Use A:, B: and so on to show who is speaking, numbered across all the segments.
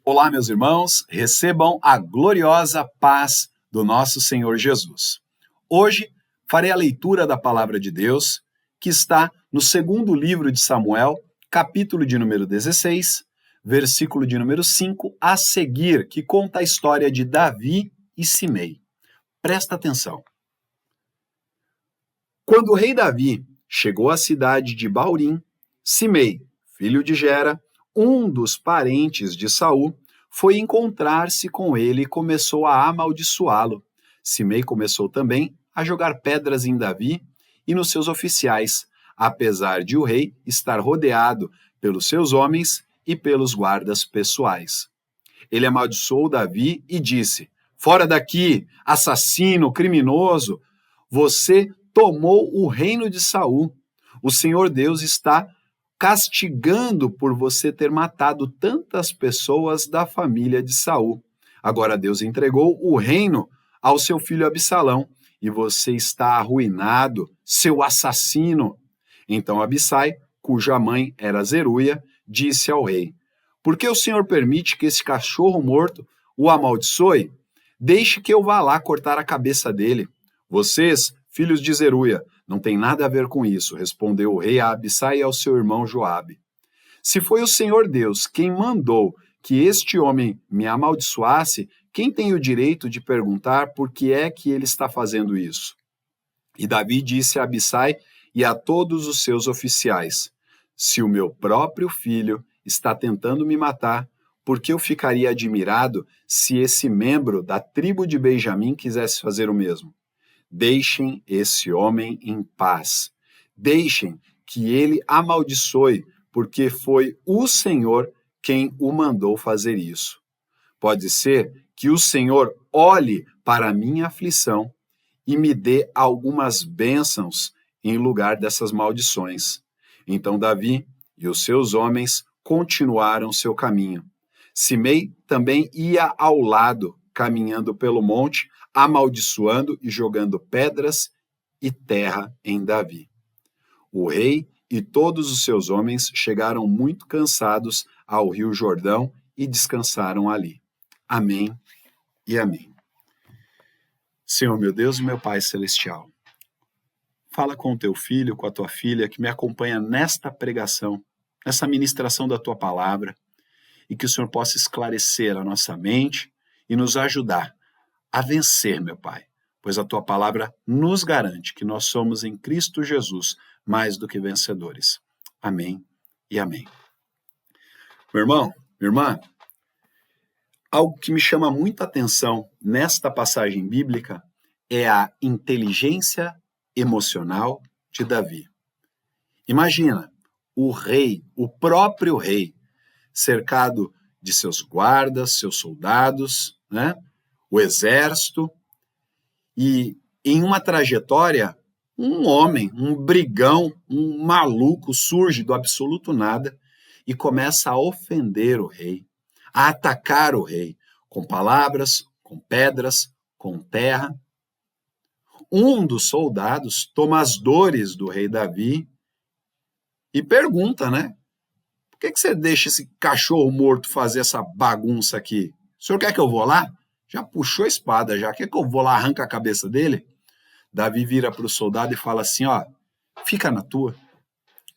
A: Olá, meus irmãos, recebam a gloriosa paz do nosso Senhor Jesus. Hoje farei a leitura da palavra de Deus, que está no segundo livro de Samuel, capítulo de número 16, versículo de número 5, a seguir, que conta a história de Davi e Simei. Presta atenção. Quando o rei Davi chegou à cidade de Baurim, Simei, filho de Gera, um dos parentes de Saul, foi encontrar-se com ele e começou a amaldiçoá-lo. Simei começou também a jogar pedras em Davi e nos seus oficiais, apesar de o rei estar rodeado pelos seus homens e pelos guardas pessoais. Ele amaldiçoou Davi e disse: "Fora daqui, assassino, criminoso! Você tomou o reino de Saul. O Senhor Deus está castigando por você ter matado tantas pessoas da família de Saul. Agora Deus entregou o reino ao seu filho Absalão e você está arruinado, seu assassino." Então Abissai, cuja mãe era Zeruia, disse ao rei: "Por que o Senhor permite que esse cachorro morto o amaldiçoe? Deixe que eu vá lá cortar a cabeça dele." "Vocês, filhos de Zeruia, não tem nada a ver com isso", respondeu o rei a Abissai e ao seu irmão Joabe. "Se foi o Senhor Deus quem mandou que este homem me amaldiçoasse, quem tem o direito de perguntar por que é que ele está fazendo isso?" E Davi disse a Abissai e a todos os seus oficiais: "Se o meu próprio filho está tentando me matar, por que eu ficaria admirado se esse membro da tribo de Benjamim quisesse fazer o mesmo? Deixem esse homem em paz. Deixem que ele amaldiçoe, porque foi o Senhor quem o mandou fazer isso. Pode ser que o Senhor olhe para a minha aflição e me dê algumas bênçãos em lugar dessas maldições." Então Davi e os seus homens continuaram seu caminho. Simei também ia ao lado, caminhando pelo monte, amaldiçoando e jogando pedras e terra em Davi. O rei e todos os seus homens chegaram muito cansados ao rio Jordão e descansaram ali. Amém e amém. Senhor meu Deus e meu Pai celestial, fala com o teu filho, com a tua filha que me acompanha nesta pregação, nessa ministração da tua palavra, e que o Senhor possa esclarecer a nossa mente e nos ajudar a vencer, meu Pai, pois a tua palavra nos garante que nós somos em Cristo Jesus mais do que vencedores. Amém e amém. Meu irmão, minha irmã, algo que me chama muita atenção nesta passagem bíblica é a inteligência emocional de Davi. Imagina, o rei, o próprio rei, cercado de seus guardas, seus soldados, né? O exército, e em uma trajetória, um homem, um brigão, um maluco surge do absoluto nada e começa a ofender o rei, a atacar o rei, com palavras, com pedras, com terra. Um dos soldados toma as dores do rei Davi e pergunta, né? "Por que você deixa esse cachorro morto fazer essa bagunça aqui? O senhor quer que eu vou lá?" Já puxou a espada, já quer que eu vou lá, arranca a cabeça dele? Davi vira para o soldado e fala assim: "Ó, fica na tua,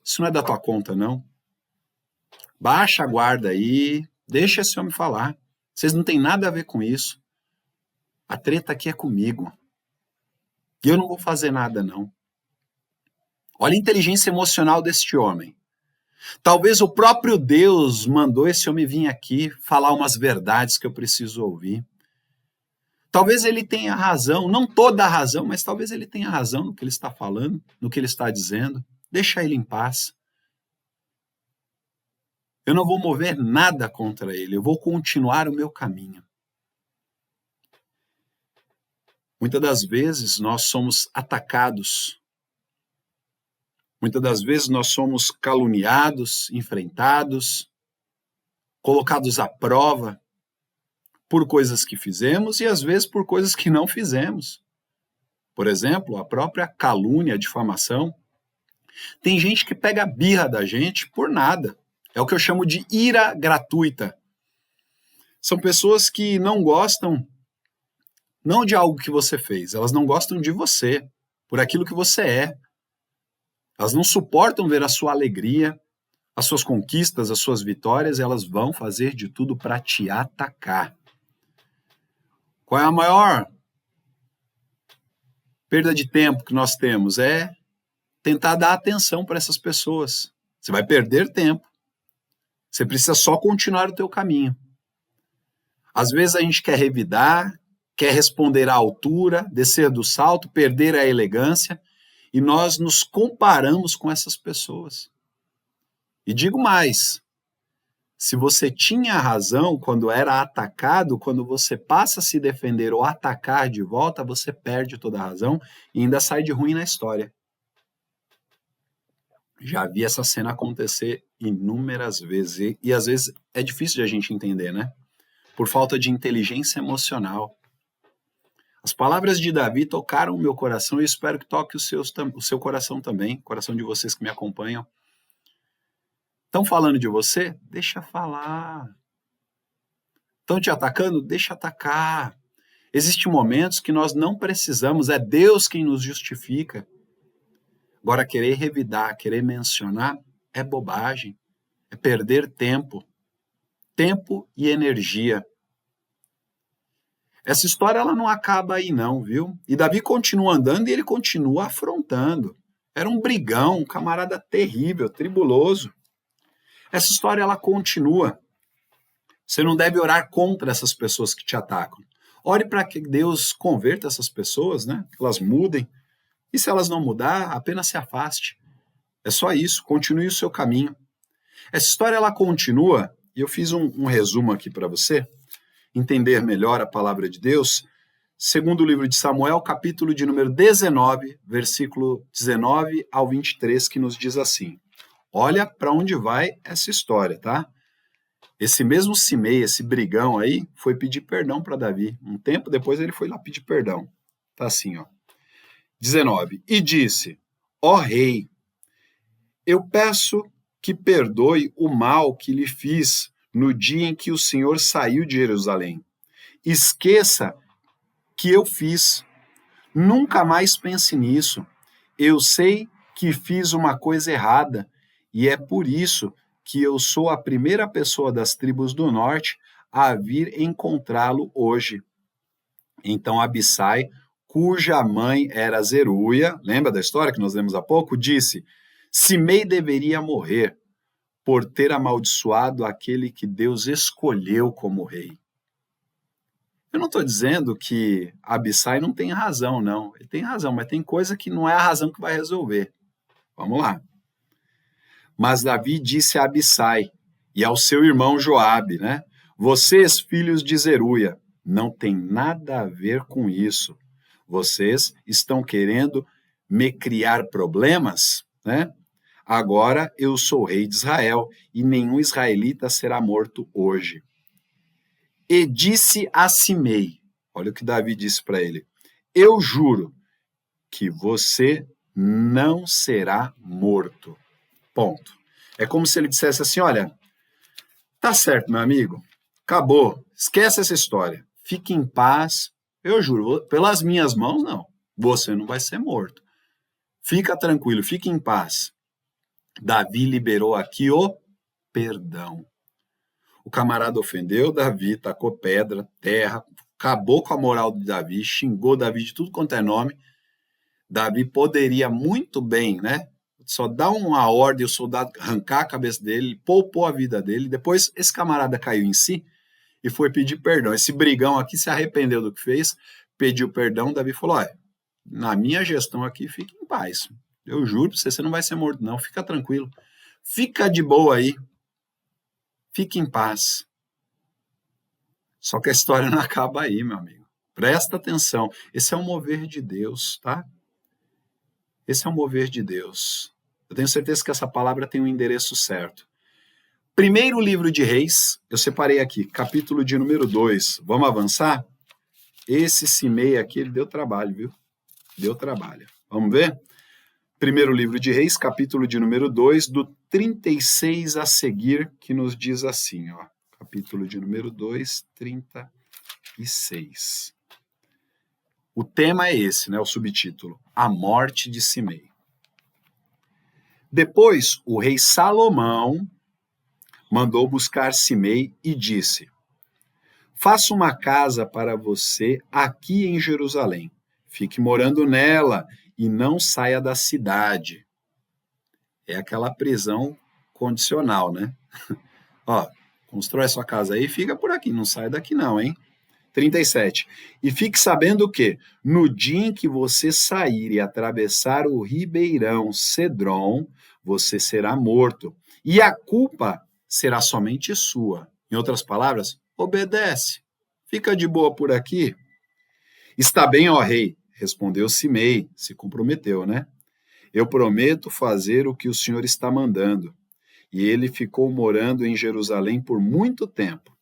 A: isso não é da tua conta, não. Baixa a guarda aí, deixa esse homem falar. Vocês não têm nada a ver com isso. A treta aqui é comigo. E eu não vou fazer nada, não." Olha a inteligência emocional deste homem. Talvez o próprio Deus mandou esse homem vir aqui falar umas verdades que eu preciso ouvir. Talvez ele tenha razão, não toda a razão, mas talvez ele tenha razão no que ele está falando, no que ele está dizendo. Deixa ele em paz. Eu não vou mover nada contra ele, eu vou continuar o meu caminho. Muitas das vezes nós somos atacados. Muitas das vezes nós somos caluniados, enfrentados, colocados à prova por coisas que fizemos e às vezes por coisas que não fizemos. Por exemplo, a própria calúnia, a difamação. Tem gente que pega a birra da gente por nada. É o que eu chamo de ira gratuita. São pessoas que não gostam, não de algo que você fez, elas não gostam de você, por aquilo que você é. Elas não suportam ver a sua alegria, as suas conquistas, as suas vitórias, elas vão fazer de tudo para te atacar. Qual é a maior perda de tempo que nós temos? É tentar dar atenção para essas pessoas. Você vai perder tempo. Você precisa só continuar o teu caminho. Às vezes a gente quer revidar, quer responder à altura, descer do salto, perder a elegância, e nós nos comparamos com essas pessoas. E digo mais, se você tinha razão quando era atacado, quando você passa a se defender ou atacar de volta, você perde toda a razão e ainda sai de ruim na história. Já vi essa cena acontecer inúmeras vezes e às vezes é difícil de a gente entender, né? Por falta de inteligência emocional. As palavras de Davi tocaram o meu coração e espero que toque o seu coração também, o coração de vocês que me acompanham. Estão falando de você? Deixa falar. Estão te atacando? Deixa atacar. Existem momentos que nós não precisamos, é Deus quem nos justifica. Agora, querer revidar, querer mencionar, é bobagem. É perder tempo. Tempo e energia. Essa história ela não acaba aí não, viu? E Davi continua andando e ele continua afrontando. Era um brigão, um camarada terrível, tribuloso. Essa história ela continua. Você não deve orar contra essas pessoas que te atacam. Ore para que Deus converta essas pessoas, né? Que elas mudem. E se elas não mudar, apenas se afaste. É só isso, continue o seu caminho. Essa história ela continua, e eu fiz um resumo aqui para você entender melhor a palavra de Deus, segundo o livro de Samuel, capítulo de número 19, versículo 19 ao 23, que nos diz assim: olha para onde vai essa história, tá? Esse mesmo Simei, esse brigão aí, foi pedir perdão para Davi. Um tempo depois ele foi lá pedir perdão. Tá assim, ó. 19. E disse: ó rei, eu peço que perdoe o mal que lhe fiz no dia em que o Senhor saiu de Jerusalém. Esqueça que eu fiz. Nunca mais pense nisso. Eu sei que fiz uma coisa errada e é por isso que eu sou a primeira pessoa das tribos do norte a vir encontrá-lo hoje. Então Abissai, cuja mãe era Zeruia, lembra da história que nós lemos há pouco? Disse: Simei deveria morrer por ter amaldiçoado aquele que Deus escolheu como rei. Eu não estou dizendo que Abissai não tem razão, não. Ele tem razão, mas tem coisa que não é a razão que vai resolver. Vamos lá. Mas Davi disse a Abissai e ao seu irmão Joabe, né? Vocês, filhos de Zeruia, não tem nada a ver com isso. Vocês estão querendo me criar problemas, né? Agora eu sou rei de Israel e nenhum israelita será morto hoje. E disse a Simei, olha o que Davi disse para ele: eu juro que você não será morto. Ponto. É como se ele dissesse assim: olha, tá certo, meu amigo, acabou, esquece essa história, fique em paz, eu juro, pelas minhas mãos não, você não vai ser morto. Fica tranquilo, fique em paz. Davi liberou aqui o perdão. O camarada ofendeu Davi, tacou pedra, terra, acabou com a moral de Davi, xingou Davi de tudo quanto é nome. Davi poderia muito bem, né? Só dar uma ordem, o soldado arrancar a cabeça dele, poupou a vida dele. Depois esse camarada caiu em si e foi pedir perdão. Esse brigão aqui se arrependeu do que fez, pediu perdão. Davi falou: olha, na minha gestão aqui, fique em paz. Eu juro para você, você não vai ser morto, não. Fica tranquilo. Fica de boa aí. Fique em paz. Só que a história não acaba aí, meu amigo. Presta atenção. Esse é um mover de Deus, tá? Esse é um mover de Deus. Eu tenho certeza que essa palavra tem um endereço certo. Primeiro livro de Reis, eu separei aqui, capítulo de número 2. Vamos avançar? Esse Simei aqui, ele deu trabalho, viu? Deu trabalho. Vamos ver? Primeiro livro de Reis, capítulo de número 2, do 36 a seguir, que nos diz assim, ó. capítulo de número 2, 36. O tema é esse, né? O subtítulo, A Morte de Simei. Depois, o rei Salomão mandou buscar Simei e disse: faça uma casa para você aqui em Jerusalém. Fique morando nela e não saia da cidade. É aquela prisão condicional, né? Ó, constrói sua casa aí e fica por aqui, não sai daqui não, hein? 37. E fique sabendo que, no dia em que você sair e atravessar o ribeirão Cedron, você será morto, e a culpa será somente sua. Em outras palavras, obedece. Fica de boa por aqui. Está bem, ó rei, respondeu Simei, se comprometeu, né? Eu prometo fazer o que o senhor está mandando. E ele ficou morando em Jerusalém por muito tempo.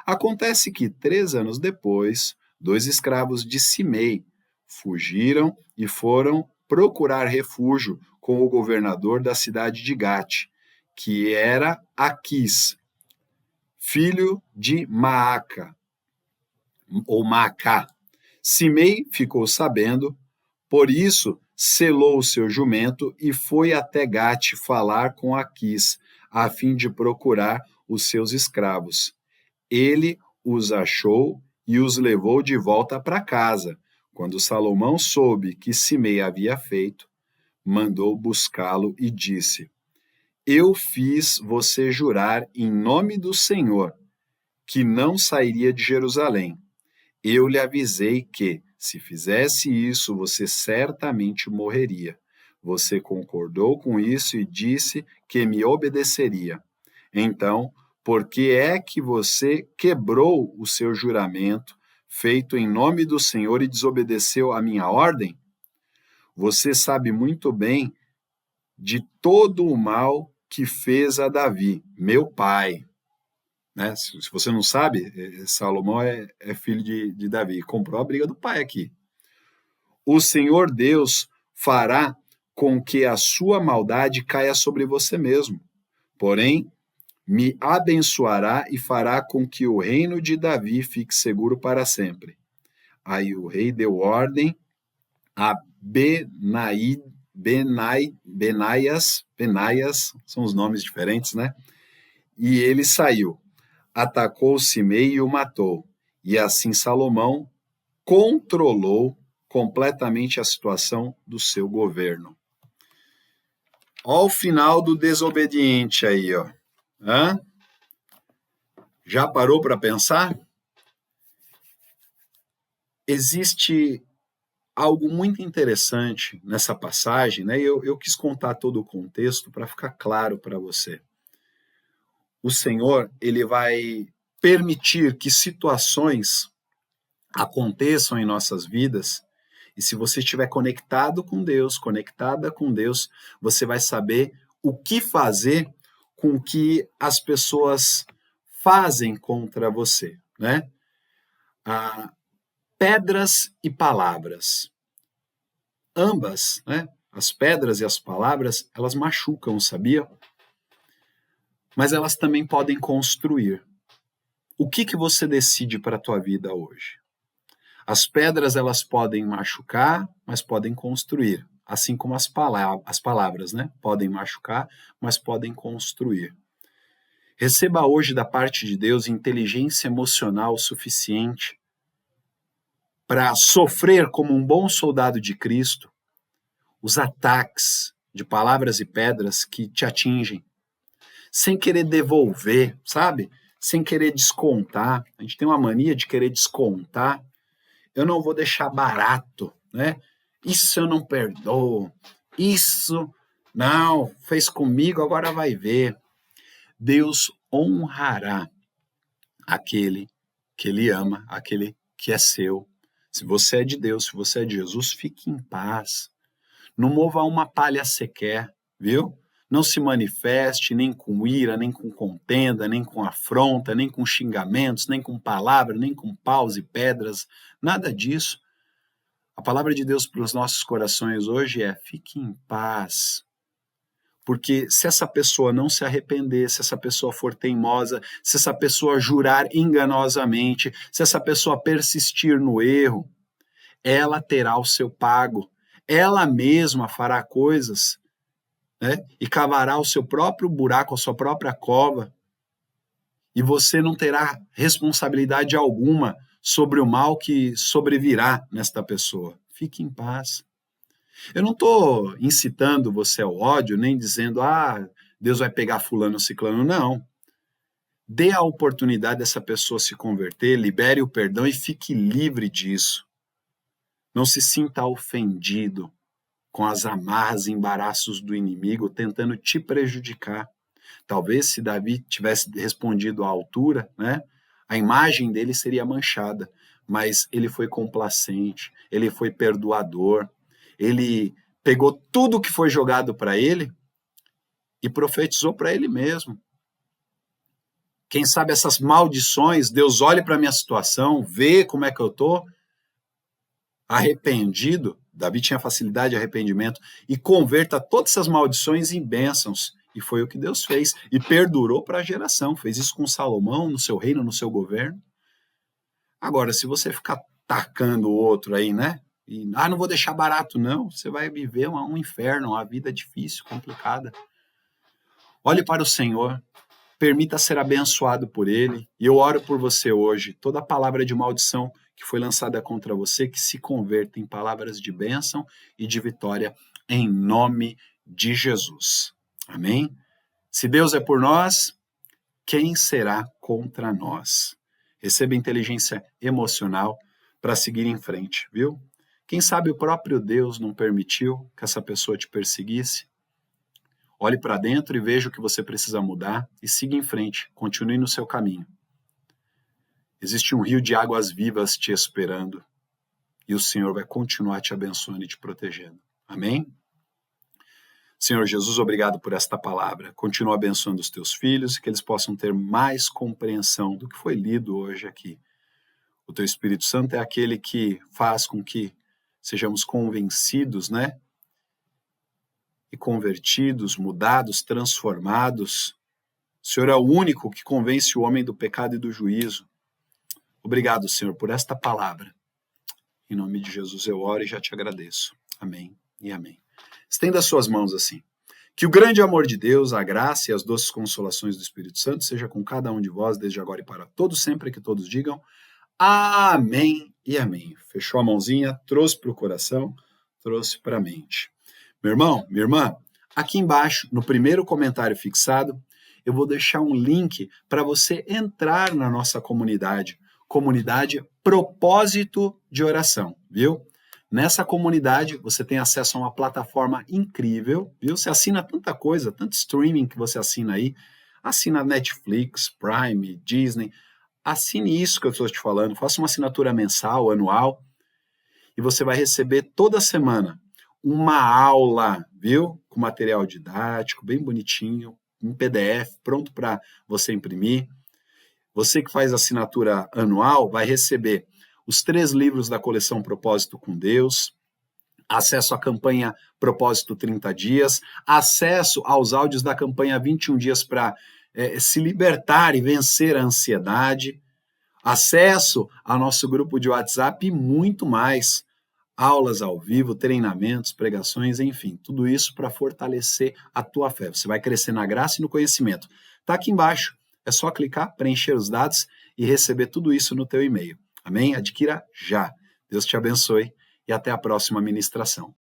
A: Acontece que, 3 anos depois, 2 escravos de Simei fugiram e foram procurar refúgio com o governador da cidade de Gate, que era Aquis, filho de Maaca, ou Maacá. Simei ficou sabendo, por isso selou o seu jumento e foi até Gate falar com Aquis, a fim de procurar os seus escravos. Ele os achou e os levou de volta para casa. Quando Salomão soube que Simei havia feito, mandou buscá-lo e disse: eu fiz você jurar em nome do Senhor que não sairia de Jerusalém. Eu lhe avisei que, se fizesse isso, você certamente morreria. Você concordou com isso e disse que me obedeceria. Então, por que é que você quebrou o seu juramento, feito em nome do Senhor, e desobedeceu a minha ordem? Você sabe muito bem de todo o mal que fez a Davi, meu pai. Né? Se você não sabe, Salomão é filho de Davi. Comprou a briga do pai aqui. O Senhor Deus fará com que a sua maldade caia sobre você mesmo. Porém, me abençoará e fará com que o reino de Davi fique seguro para sempre. Aí o rei deu ordem a Benaias, são os nomes diferentes, né? E ele saiu, atacou Simei e o matou. E assim Salomão controlou completamente a situação do seu governo. Olha o final do desobediente aí, ó. Hã? Já parou para pensar? Existe algo muito interessante nessa passagem, né? Eu quis contar todo o contexto para ficar claro para você. O Senhor, ele vai permitir que situações aconteçam em nossas vidas, e se você estiver conectado com Deus, conectada com Deus, você vai saber o que fazer com o que as pessoas fazem contra você, né? Pedras e palavras. Ambas, né? As pedras e as palavras, elas machucam, sabia? Mas elas também podem construir. O que você decide para a tua vida hoje? As pedras, elas podem machucar, mas podem construir. Assim como as palavras, né? Podem machucar, mas podem construir. Receba hoje da parte de Deus inteligência emocional suficiente para sofrer como um bom soldado de Cristo os ataques de palavras e pedras que te atingem, sem querer devolver, sabe? Sem querer descontar. A gente tem uma mania de querer descontar. Eu não vou deixar barato, né? Isso eu não perdoo. Isso, não, fez comigo, agora vai ver. Deus honrará aquele que ele ama, aquele que é seu. Se você é de Deus, se você é de Jesus, fique em paz. Não mova uma palha sequer, viu? Não se manifeste nem com ira, nem com contenda, nem com afronta, nem com xingamentos, nem com palavras, nem com paus e pedras, nada disso. A palavra de Deus para os nossos corações hoje é: fique em paz. Porque se essa pessoa não se arrepender, se essa pessoa for teimosa, se essa pessoa jurar enganosamente, se essa pessoa persistir no erro, ela terá o seu pago. Ela mesma fará coisas, né? E cavará o seu próprio buraco, a sua própria cova. E você não terá responsabilidade alguma sobre o mal que sobrevirá nesta pessoa. Fique em paz. Eu não estou incitando você ao ódio, nem dizendo, Deus vai pegar fulano ou ciclano, não. Dê a oportunidade dessa pessoa se converter, libere o perdão e fique livre disso. Não se sinta ofendido com as amarras e embaraços do inimigo tentando te prejudicar. Talvez se Davi tivesse respondido à altura, né, a imagem dele seria manchada, mas ele foi complacente, ele foi perdoador, ele pegou tudo que foi jogado para ele e profetizou para ele mesmo. Quem sabe essas maldições, Deus olhe para a minha situação, vê como é que eu estou, arrependido, Davi tinha facilidade de arrependimento, e converta todas essas maldições em bênçãos. E foi o que Deus fez, e perdurou para a geração. Fez isso com Salomão, no seu reino, no seu governo. Agora, se você ficar tacando o outro aí, né? E, não vou deixar barato, não. Você vai viver um inferno, uma vida difícil, complicada. Olhe para o Senhor, permita ser abençoado por Ele. E eu oro por você hoje. Toda palavra de maldição que foi lançada contra você, que se converta em palavras de bênção e de vitória, em nome de Jesus. Amém? Se Deus é por nós, quem será contra nós? Receba inteligência emocional para seguir em frente, viu? Quem sabe o próprio Deus não permitiu que essa pessoa te perseguisse? Olhe para dentro e veja o que você precisa mudar e siga em frente, continue no seu caminho. Existe um rio de águas vivas te esperando e o Senhor vai continuar te abençoando e te protegendo. Amém? Senhor Jesus, obrigado por esta palavra. Continua abençoando os teus filhos e que eles possam ter mais compreensão do que foi lido hoje aqui. O teu Espírito Santo é aquele que faz com que sejamos convencidos, né? E convertidos, mudados, transformados. O Senhor é o único que convence o homem do pecado e do juízo. Obrigado, Senhor, por esta palavra. Em nome de Jesus eu oro e já te agradeço. Amém e amém. Estenda as suas mãos assim. Que o grande amor de Deus, a graça e as doces consolações do Espírito Santo seja com cada um de vós, desde agora e para todos sempre, que todos digam amém e amém. Fechou a mãozinha, trouxe para o coração, trouxe para a mente. Meu irmão, minha irmã, aqui embaixo, no primeiro comentário fixado, eu vou deixar um link para você entrar na nossa comunidade Propósito de Oração, viu? Nessa comunidade, você tem acesso a uma plataforma incrível, viu? Você assina tanta coisa, tanto streaming que você assina aí. Assina Netflix, Prime, Disney. Assine isso que eu estou te falando. Faça uma assinatura mensal, anual. E você vai receber toda semana uma aula, viu? Com material didático, bem bonitinho, em PDF, pronto para você imprimir. Você que faz assinatura anual vai receber os 3 livros da coleção Propósito com Deus, acesso à campanha Propósito 30 Dias, acesso aos áudios da campanha 21 Dias para se libertar e vencer a ansiedade, acesso ao nosso grupo de WhatsApp e muito mais. Aulas ao vivo, treinamentos, pregações, enfim, tudo isso para fortalecer a tua fé. Você vai crescer na graça e no conhecimento. Está aqui embaixo, é só clicar, preencher os dados e receber tudo isso no teu e-mail. Amém? Adquira já. Deus te abençoe e até a próxima ministração.